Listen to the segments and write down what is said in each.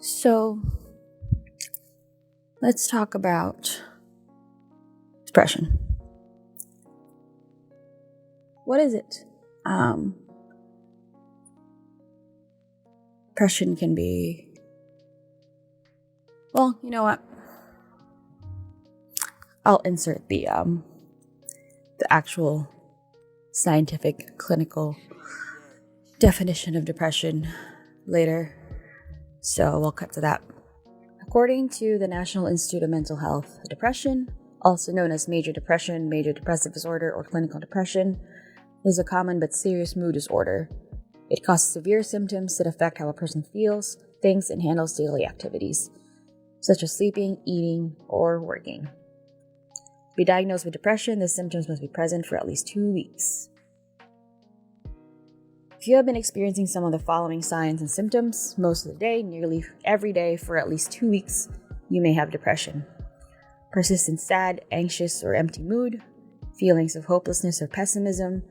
So let's talk about depression. What is it? Depression can be, well, you know what? I'll insert the actual scientific clinical definition of depression later. So we'll cut to that. According to the National Institute of Mental Health, depression, also known as major depression, major depressive disorder, or clinical depression, is a common but serious mood disorder. It causes severe symptoms that affect how a person feels, thinks, and handles daily activities, such as sleeping, eating, or working. To be diagnosed with depression, the symptoms must be present for at least 2 weeks. If you have been experiencing some of the following signs and symptoms most of the day, nearly every day for at least 2 weeks, you may have depression. Persistent sad, anxious, or empty mood, feelings of hopelessness or pessimism,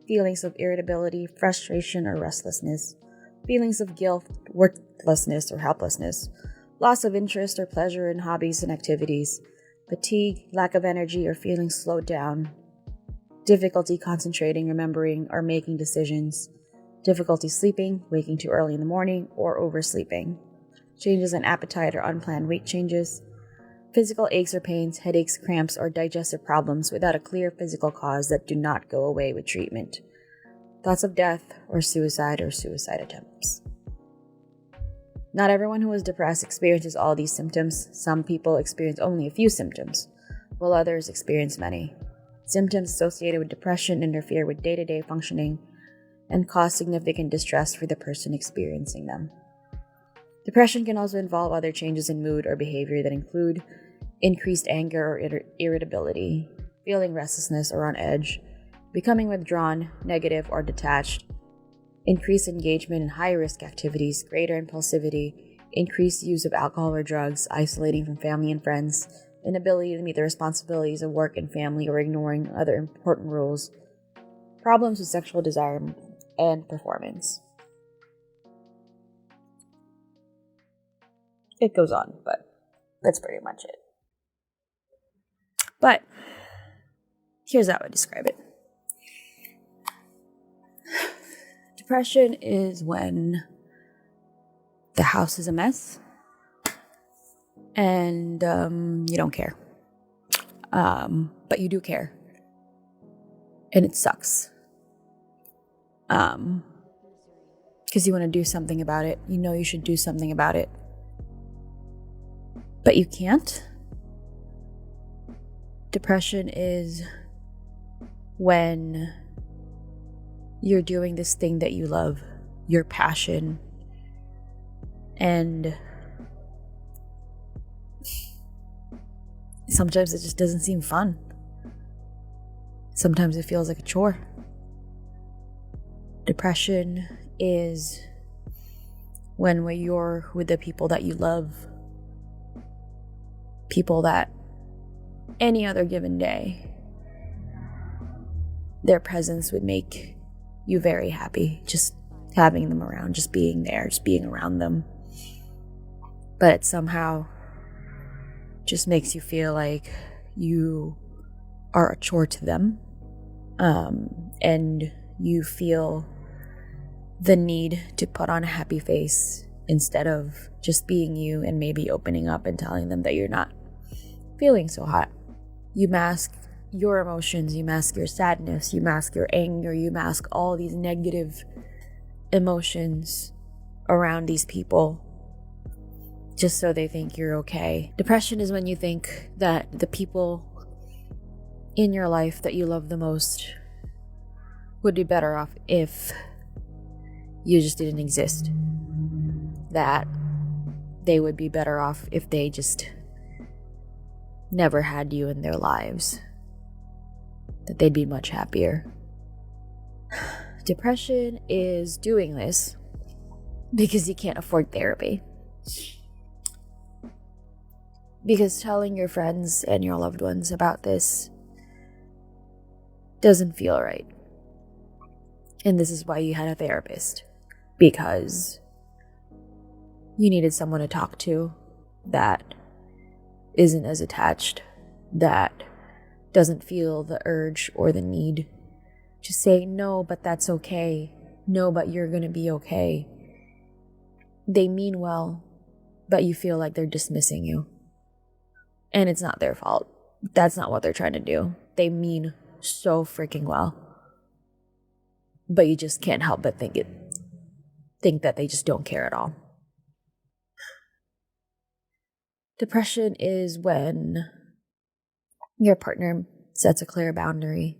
feelings of irritability, frustration, or restlessness, feelings of guilt, worthlessness, or helplessness, loss of interest or pleasure in hobbies and activities, fatigue, lack of energy or feeling slowed down, difficulty concentrating, remembering, or making decisions, difficulty sleeping, waking too early in the morning, or oversleeping, changes in appetite or unplanned weight changes, physical aches or pains, headaches, cramps, or digestive problems without a clear physical cause that do not go away with treatment, thoughts of death or suicide attempts. Not everyone who is depressed experiences all these symptoms. Some people experience only a few symptoms, while others experience many. Symptoms associated with depression interfere with day-to-day functioning and cause significant distress for the person experiencing them. Depression can also involve other changes in mood or behavior that include increased anger or irritability, feeling restlessness or on edge, becoming withdrawn, negative, or detached, increased engagement in high-risk activities, greater impulsivity, increased use of alcohol or drugs, isolating from family and friends, inability to meet the responsibilities of work and family, or ignoring other important rules, problems with sexual desire and performance. It goes on, but that's pretty much it. But here's how I describe it. Depression is when the house is a mess and you don't care. But you do care. And it sucks. Because you want to do something about it. You know you should do something about it. But you can't. Depression is when you're doing this thing that you love, your passion, and sometimes it just doesn't seem fun. Sometimes it feels like a chore. Depression is when you're with the people that you love, people that any other given day, their presence would make you very happy, just having them around, just being there, just being around them. But it somehow just makes you feel like you are a chore to them, and you feel the need to put on a happy face instead of just being you and maybe opening up and telling them that you're not feeling so hot. You mask your emotions, you mask your sadness, you mask your anger, you mask all these negative emotions around these people just so they think you're okay. Depression is when you think that the people in your life that you love the most would be better off if you just didn't exist. That they would be better off if they just never had you in their lives. That they'd be much happier. Depression is doing this because you can't afford therapy. Because telling your friends and your loved ones about this doesn't feel right. And this is why you had a therapist. Because You needed someone to talk to that isn't as attached, that doesn't feel the urge or the need to say, no, but that's okay. No, but you're going to be okay. They mean well, but you feel like they're dismissing you. And it's not their fault. That's not what they're trying to do. They mean so freaking well. But you just can't help but think that they just don't care at all. Depression is when your partner sets a clear boundary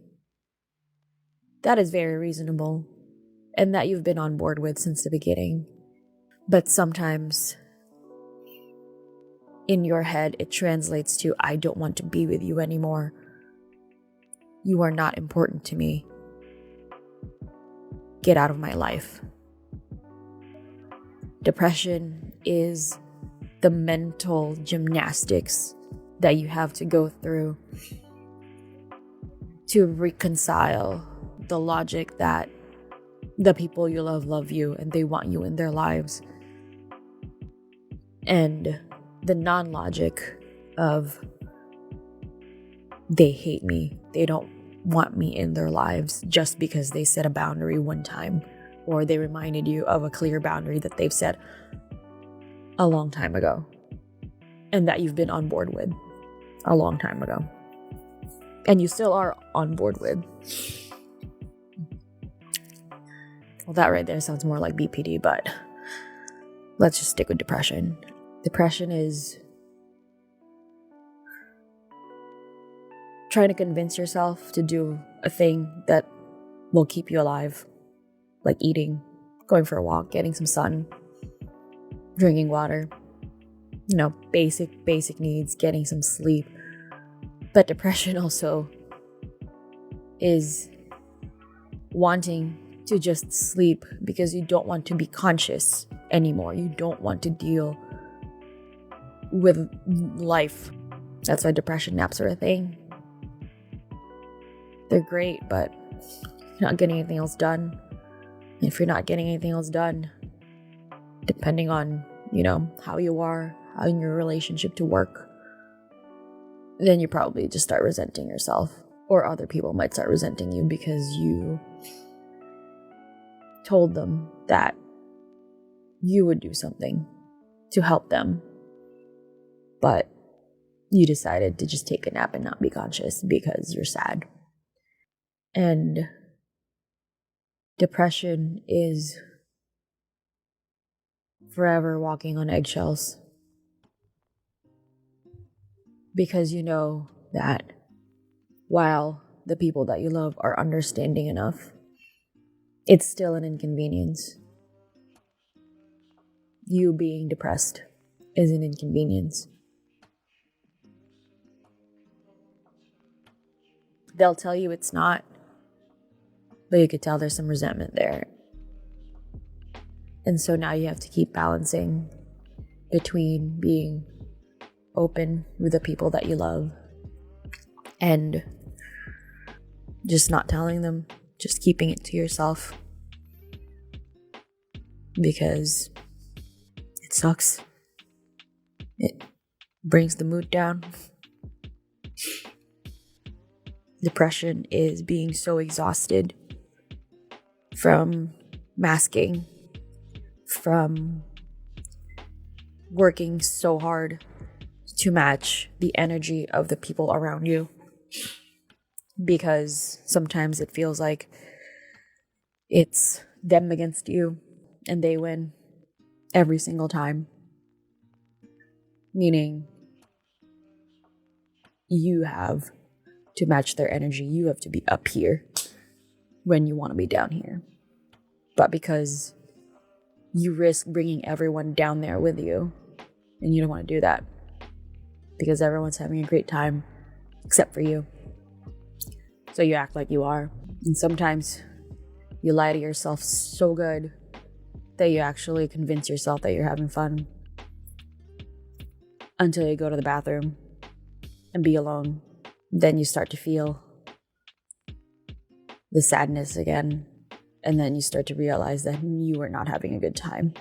that is very reasonable and that you've been on board with since the beginning. But sometimes in your head, it translates to, I don't want to be with you anymore. You are not important to me. Get out of my life. Depression is the mental gymnastics that you have to go through to reconcile the logic that the people you love you and they want you in their lives, and the non-logic of they hate me, they don't want me in their lives just because they set a boundary one time, or they reminded you of a clear boundary that they've set a long time ago and that you've been on board with a long time ago, and you still are on board with. Well, that right there sounds more like BPD, but let's just stick with depression. Depression is trying to convince yourself to do a thing that will keep you alive, like eating, going for a walk, getting some sun, drinking water, basic needs, getting some sleep. But depression also is wanting to just sleep because you don't want to be conscious anymore. You don't want to deal with life. That's why depression naps are a thing. They're great, but you're not getting anything else done. And if you're not getting anything else done, depending on, how you are, how in your relationship to work, then you probably just start resenting yourself, or other people might start resenting you because you told them that you would do something to help them, but you decided to just take a nap and not be conscious because you're sad. And depression is forever walking on eggshells, because you know that while the people that you love are understanding enough, it's still an inconvenience. You being depressed is an inconvenience. They'll tell you it's not, but you could tell there's some resentment there. And so now you have to keep balancing between being open with the people that you love and just not telling them, just keeping it to yourself, because it sucks. It brings the mood down. Depression is being so exhausted from masking, from working so hard to match the energy of the people around you, because sometimes it feels like it's them against you and they win every single time, meaning you have to match their energy. You have to be up here when you want to be down here. But because you risk bringing everyone down there with you, and you don't want to do that because everyone's having a great time except for you. So you act like you are. And sometimes you lie to yourself so good that you actually convince yourself that you're having fun, until you go to the bathroom and be alone. Then you start to feel the sadness again. And then you start to realize that you were not having a good time.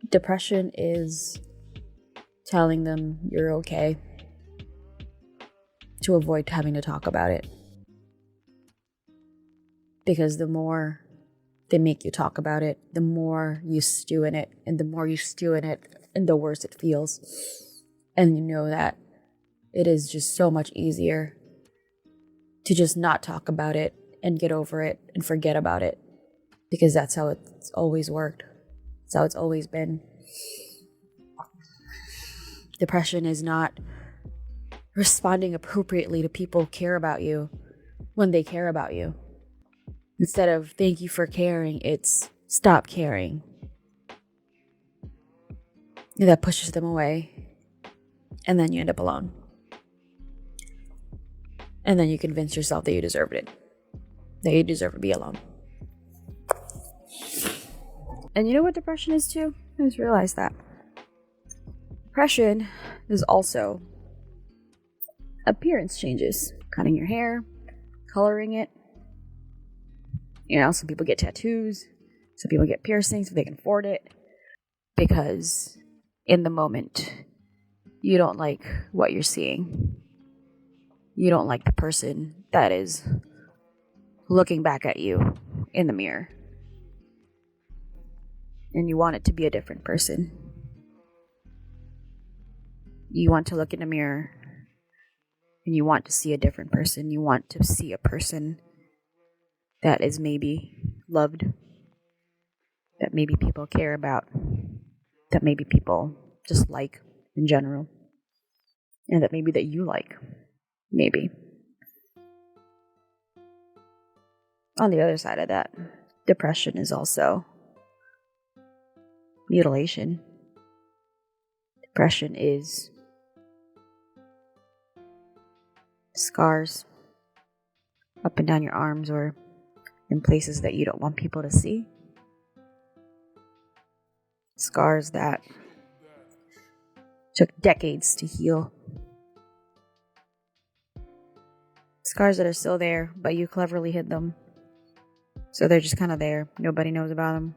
Depression is telling them you're okay to avoid having to talk about it. Because the more they make you talk about it, the more you stew in it, and the more you stew in it, and the worse it feels. And you know that it is just so much easier to just not talk about it and get over it and forget about it, because that's how it's always worked. That's how it's always been. Depression is not responding appropriately to people who care about you when they care about you. Instead of thank you for caring, it's stop caring. And that pushes them away. And then you end up alone. And then you convince yourself that you deserved it. That you deserve to be alone. And you know what depression is too? I just realized that. Depression is also appearance changes. Cutting your hair, coloring it. You know, some people get tattoos. Some people get piercings if they can afford it. Because in the moment, you don't like what you're seeing. You don't like the person that is looking back at you in the mirror. And you want it to be a different person. You want to look in the mirror and you want to see a different person. You want to see a person that is maybe loved, that maybe people care about, that maybe people just like in general, and that maybe that you like, maybe. On the other side of that, depression is also mutilation. Depression is scars up and down your arms or in places that you don't want people to see. Scars that took decades to heal. Scars that are still there, but you cleverly hid them. So they're just kind of there. Nobody knows about them.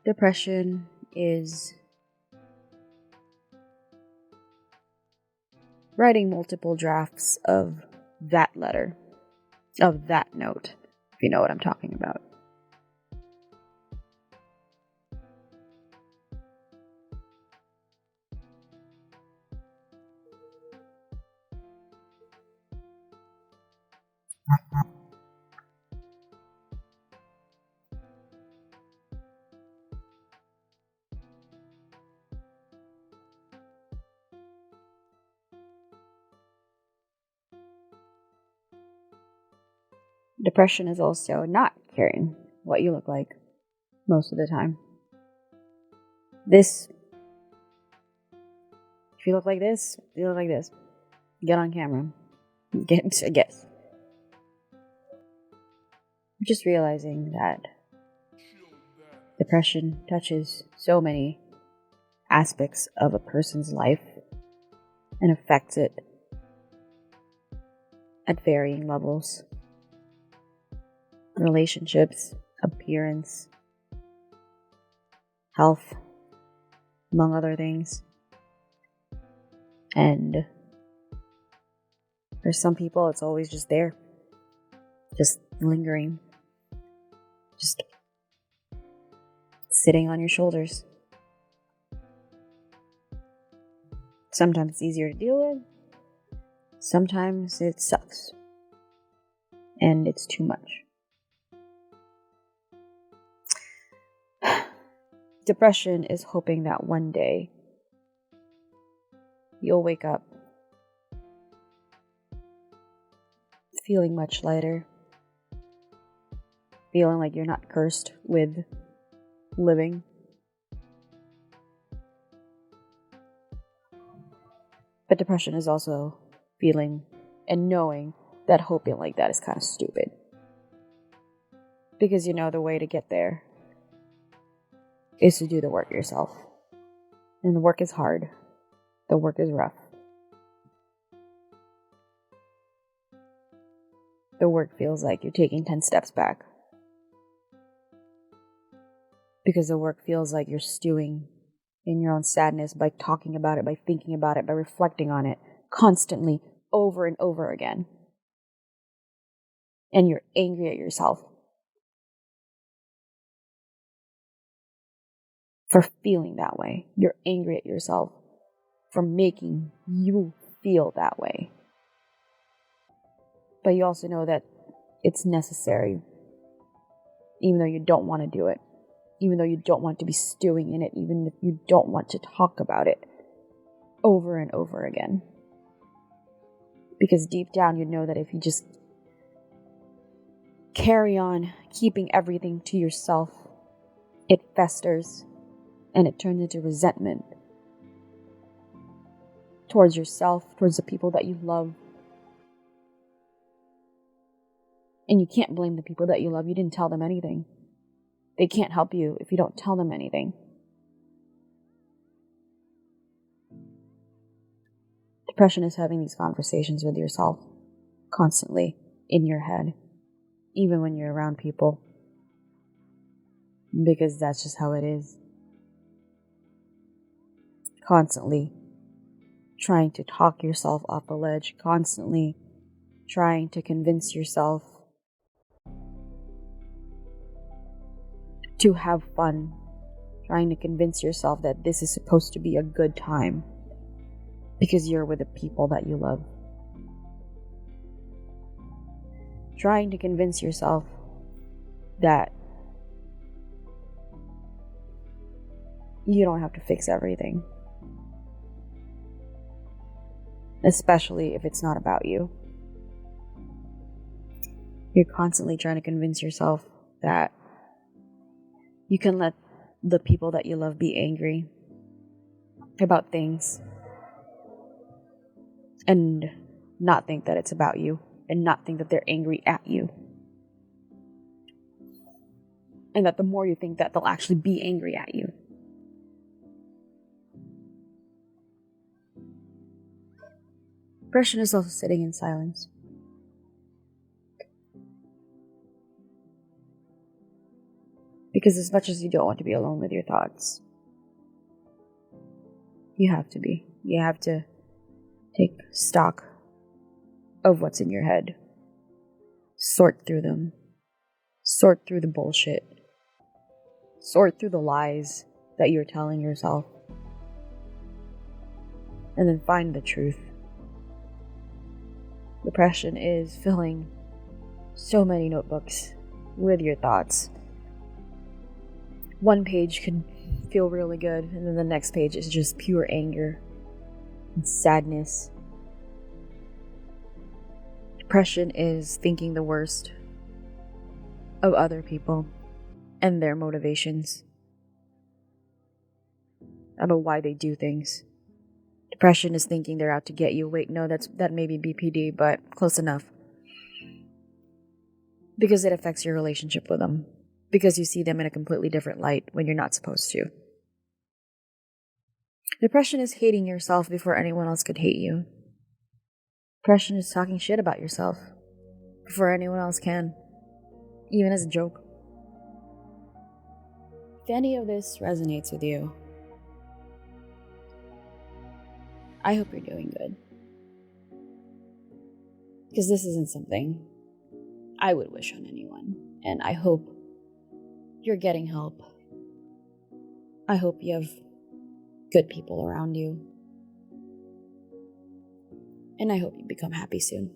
Depression is writing multiple drafts of that letter, of that note, if you know what I'm talking about. Depression is also not caring what you look like most of the time. If you look like this, you look like this. Get on camera. Get a guess. Just realizing that depression touches so many aspects of a person's life and affects it at varying levels. Relationships, appearance, health, among other things. And for some people, it's always just there, just lingering, just sitting on your shoulders. Sometimes it's easier to deal with, sometimes it sucks, and it's too much. Depression is hoping that one day you'll wake up feeling much lighter, feeling like you're not cursed with living. But depression is also feeling and knowing that hoping like that is kind of stupid. Because you know the way to get there is to do the work yourself. And the work is hard. The work is rough. the work feels like you're taking 10 steps back. Because the work feels like you're stewing in your own sadness by talking about it, by thinking about it, by reflecting on it constantly over and over again. And you're angry at yourself for feeling that way. You're angry at yourself for making you feel that way. But you also know that it's necessary, even though you don't want to do it, even though you don't want to be stewing in it, even if you don't want to talk about it over and over again. Because deep down you know that if you just carry on keeping everything to yourself, it festers and it turns into resentment towards yourself, towards the people that you love. And you can't blame the people that you love. You didn't tell them anything. They can't help you if you don't tell them anything. Depression is having these conversations with yourself constantly in your head, even when you're around people, because that's just how it is. Constantly trying to talk yourself off a ledge, constantly trying to convince yourself to have fun, trying to convince yourself that this is supposed to be a good time because you're with the people that you love. Trying to convince yourself that you don't have to fix everything, especially if it's not about you. You're constantly trying to convince yourself that you can let the people that you love be angry about things and not think that it's about you, and not think that they're angry at you. And that the more you think that, they'll actually be angry at you. Depression is also sitting in silence. Because as much as you don't want to be alone with your thoughts, you have to be. You have to take stock of what's in your head. Sort through them. Sort through the bullshit. Sort through the lies that you're telling yourself. And then find the truth. Depression is filling so many notebooks with your thoughts. One page could feel really good, and then the next page is just pure anger and sadness. Depression is thinking the worst of other people and their motivations about why they do things. Depression is thinking they're out to get you. Wait, no, that may be BPD, but close enough. Because it affects your relationship with them. Because you see them in a completely different light when you're not supposed to. Depression is hating yourself before anyone else could hate you. Depression is talking shit about yourself before anyone else can, even as a joke. If any of this resonates with you, I hope you're doing good. Because this isn't something I would wish on anyone. And I hope you're getting help. I hope you have good people around you. And I hope you become happy soon.